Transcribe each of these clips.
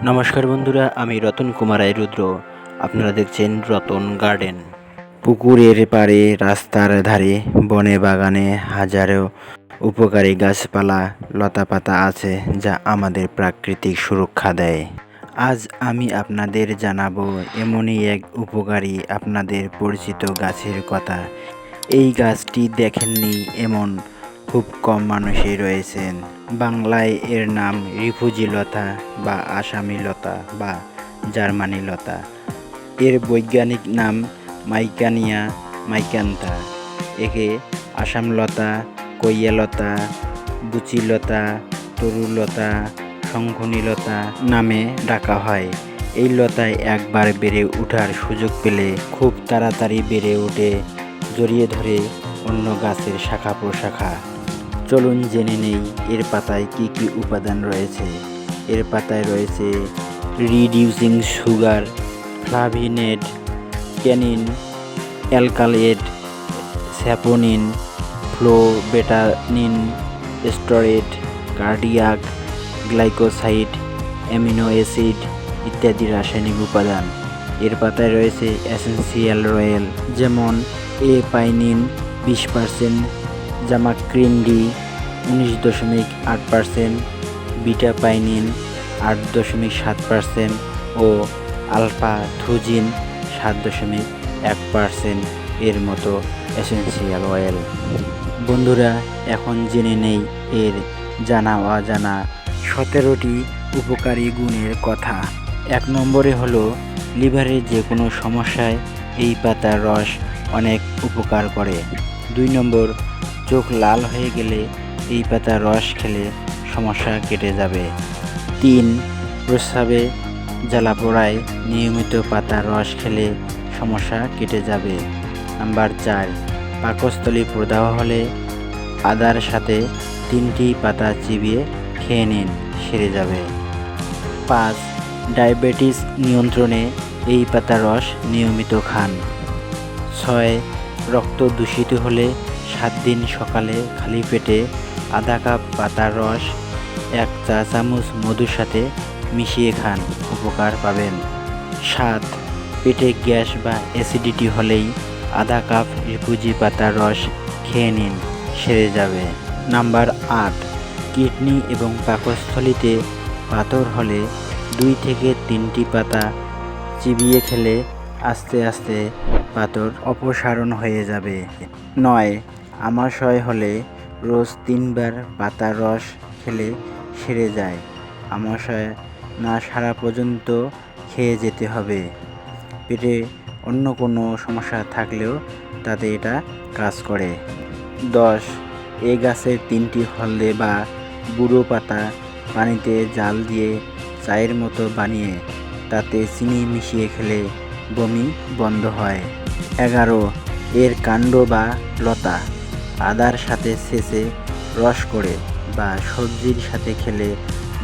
নমস্কার বন্ধুরা, আমি রতন কুমার রুদ্র। আপনারা দেখছেন রতন গার্ডেন। পুকুরের পাড়ে, রাস্তার ধারে, বনে বাগানে হাজারো উপকারী গাছপালা লতাপাতা আছে, যা আমাদের প্রাকৃতিক সুরক্ষা দেয়। আজ আমি আপনাদের জানাবো এমনই এক উপকারী, আপনাদের পরিচিত গাছের কথা। এই গাছটি দেখেননি এমন খুব কম মানুষই রয়েছেন। বাংলায় এর নাম রিফুজি লতা বা আসামি লতা বা জার্মানি লতা। এর বৈজ্ঞানিক নাম মাইকানিয়া মাইকান্থা। একে আসাম লতা, কৈয়ালতা, বুচিলতা, তরুলতা, শঙ্খনী লতা নামে ডাকা হয়। এই লতায় একবার বেড়ে ওঠার সুযোগ পেলে খুব তাড়াতাড়ি বেড়ে ওঠে, জড়িয়ে ধরে অন্য গাছের শাখা প্রশাখা। চলুন জেনে নেই এর পাতায় কি কি উপাদান রয়েছে। এর পাতায় রয়েছে রিডিউসিং সুগার, ফ্লাভিনেড, ক্যানিন, alkaloid, saponin, phlobatannin, steroid, cardiac, glycoside, amino acid ইত্যাদি রাসায়নিক উপাদান। এর পাতায় রয়েছে এসেন্সিয়াল অয়েল, যেমন পাইনিন 20%, জামাক্রিনডি 19.8%, বিটা পাইনিন 8.7% ও আলফা থুজিন 7.1% এর মতো এসেন্সিয়াল অয়েল। বন্ধুরা, এখন জেনে নেই এর জানা অজানা 17টি উপকারী গুণের কথা। 1 নম্বরে হলো লিভারের যে কোনো সমস্যায় এই পাতার রস অনেক উপকার করে। 2 নম্বর, চোখ লাল হয়ে গেলে এই পাতার রস খেলে সমস্যা কেটে যাবে। 3, প্রস্রাবে জ্বালা পোড়ায় নিয়মিত পাতার রস খেলে সমস্যা কেটে যাবে। নাম্বার 4, পাকস্থলী প্রদাহ হলে আদার সাথে 3টি পাতা চিবিয়ে খেয়ে নিন, সেরে যাবে। 5, ডায়াবেটিস নিয়ন্ত্রণে এই পাতার রস নিয়মিত খান। 6, রক্ত দূষিত হলে 7 দিন সকালে খালি পেটে আধা কাপ পাতার রস 1 চা চামচ মধুর সাথে মিশিয়ে খান, উপকার পাবেন। 7, পেটে গ্যাস বা অ্যাসিডিটি হলেই আধা কাপ রিফুজি পাতার রস খেয়ে নিন, সেরে যাবে। নাম্বার 8, কিডনি এবং পাকস্থলীতে পাথর হলে 2 থেকে 3টি পাতা চিবিয়ে খেলে আস্তে আস্তে পাথর অপসারণ হয়ে যাবে। 9, আমাশয় হলে রোজ 3 বার পাতার রস খেলে সেরে যায়। আমাশয় না সারা পর্যন্ত খেয়ে যেতে হবে। পেটে অন্য কোনো সমস্যা থাকলেও তাতে এটা কাজ করে। 10, এই গাছের 3টি হলদে বা বুড়ো পাতা পানিতে জাল দিয়ে চায়ের মতো বানিয়ে তাতে চিনি মিশিয়ে খেলে বমি বন্ধ হয়। 11, এর কাণ্ড বা লতা আদার সাথে ছেঁচে রস করে বা সবজির সাথে খেলে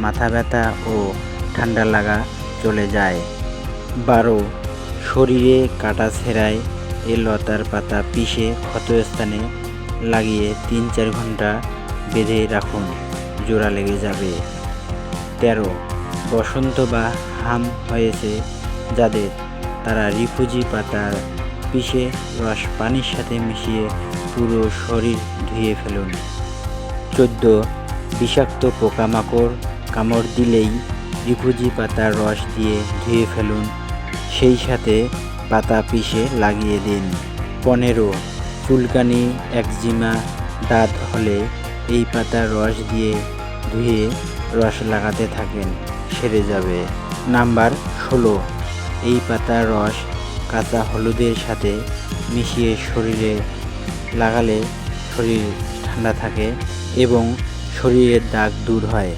মাথা ব্যথা ও ঠান্ডা লাগা চলে যায়। 12, শরীরে কাটা ছেঁড়ায় এ লতার পাতা পিষে ক্ষতস্থানে লাগিয়ে 3-4 ঘন্টা বেঁধে রাখুন, জোড়া লেগে যাবে। 13, বসন্ত বা হাম হয়েছে যাদের, তারা রিফুজি পাতার পিষে রস পানির সাথে মিশিয়ে পুরো শরীর ধুয়ে ফেলুন। 14, বিষাক্ত পোকামাকড় কামড় দিলেই রিফুজি পাতার রস দিয়ে ধুয়ে ফেলুন, সেই সাথে পাতা পিষে লাগিয়ে দিন। 15, চুলকানি, একজিমা, দাঁত হলে এই পাতার রস দিয়ে ধুয়ে রস লাগাতে থাকেন, সেরে যাবে। নাম্বার 16, এই পাতার রস কাঁচা হলুদের সাথে মিশিয়ে শরীরে লাগালে শরীর ঠান্ডা থাকে এবং শরীরের দাগ দূর হয়।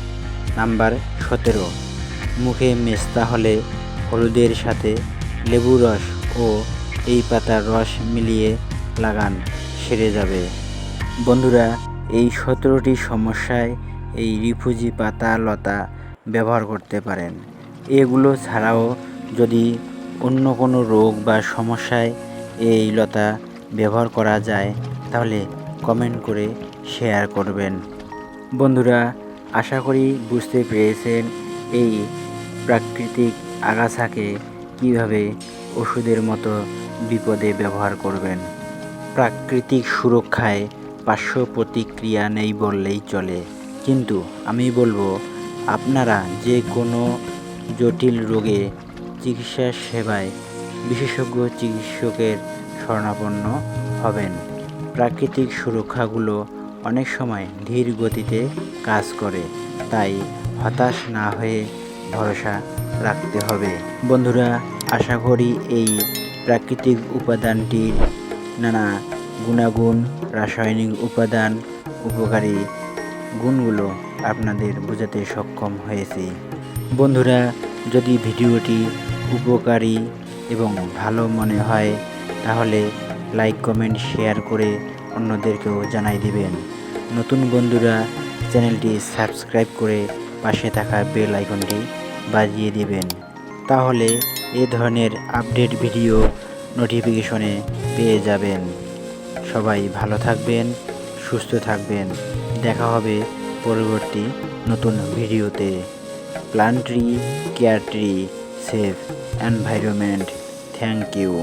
নাম্বার 17, মুখে মেস্তা হলে হলুদের সাথে লেবু রস ও এই পাতার রস মিলিয়ে লাগান, সেরে যাবে। বন্ধুরা, এই 17টি সমস্যায় এই রিফুজি পাতা লতা ব্যবহার করতে পারেন। এগুলো ছাড়াও যদি অন্য কোনো রোগ বা সমস্যায় এই লতা ব্যবহার করা যায় তাহলে কমেন্ট করে শেয়ার করবেন। বন্ধুরা, আশা করি বুঝতে পেরেছেন এই প্রাকৃতিক আগাছাকে কিভাবে ওষুধের মতো বিপদে ব্যবহার করবেন। প্রাকৃতিক সুরক্ষায় পার্শ্ব প্রতিক্রিয়া নেই বললেই চলে, কিন্তু আমি বলবো আপনারা যে কোনো জটিল রোগে চিকিৎসা সেবায় বিশেষজ্ঞ চিকিৎসকের শরণাপন্ন হবেন। প্রাকৃতিক সুরক্ষাগুলো অনেক সময় ধীর গতিতে কাজ করে, তাই হতাশ না হয়ে ভরসা রাখতে হবে। বন্ধুরা, আশা করি এই প্রাকৃতিক উপাদানটির নানা গুণাগুণ, রাসায়নিক উপাদান, উপকারী গুণগুলো আপনাদের বোঝাতে সক্ষম হয়েছি। বন্ধুরা, যদি ভিডিওটি উপকারী এবং ভালো মনে হয় তাহলে লাইক, কমেন্ট, শেয়ার করে অন্যদেরকেও জানাই দিবেন। নতুন বন্ধুরা চ্যানেলটি সাবস্ক্রাইব করে পাশে থাকা বেল আইকনটি বাজিয়ে দিবেন, তাহলে এ ধরনের আপডেট ভিডিও নোটিফিকেশনে পেয়ে যাবেন। সবাই ভালো থাকবেন, সুস্থ থাকবেন। দেখা হবে পরবর্তী নতুন ভিডিওতে। Plant tree, care tree, save environment. Thank you.